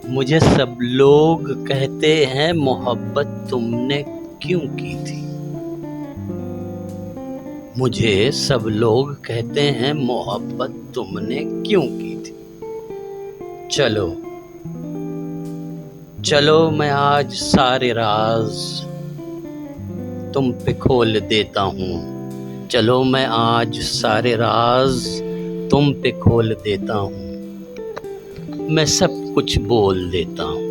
مجھے سب لوگ کہتے ہیں محبت تم نے کیوں کی تھی۔ مجھے سب لوگ کہتے ہیں محبت تم نے کیوں کی تھی۔ چلو میں آج سارے راز تم پہ کھول دیتا ہوں۔ چلو میں آج سارے راز تم پہ کھول دیتا ہوں۔ میں سب کچھ بول دیتا ہوں۔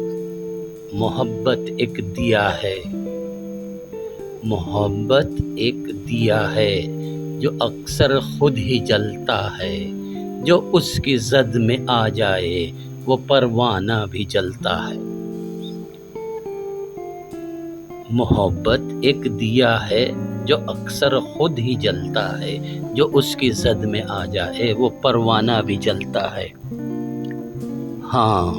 محبت ایک دیا ہے، محبت ایک دیا ہے جو اکثر خود ہی جلتا ہے۔ جو اس کی زد میں آ جائے وہ پروانہ بھی جلتا ہے۔ محبت ایک دیا ہے جو اکثر خود ہی جلتا ہے۔ جو اس کی زد میں آ جائے وہ پروانہ بھی جلتا ہے۔ ہاں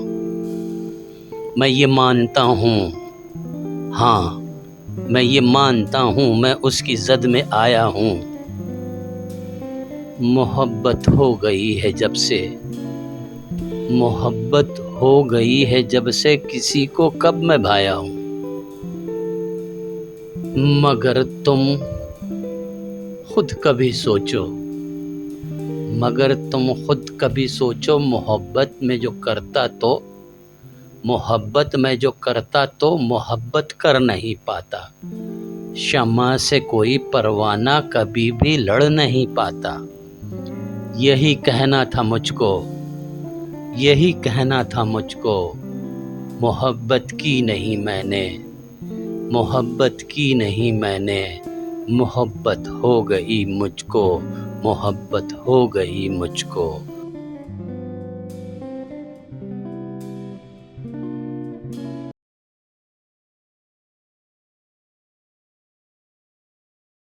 میں یہ مانتا ہوں، میں اس کی زد میں آیا ہوں۔ محبت ہو گئی ہے جب سے کسی کو کب میں بھایا ہوں۔ مگر تم خود کبھی سوچو محبت میں جو کرتا تو محبت کر نہیں پاتا۔ شمع سے کوئی پروانہ کبھی بھی لڑ نہیں پاتا۔ یہی کہنا تھا مجھ کو، محبت کی نہیں میں نے، محبت ہو گئی مجھ کو۔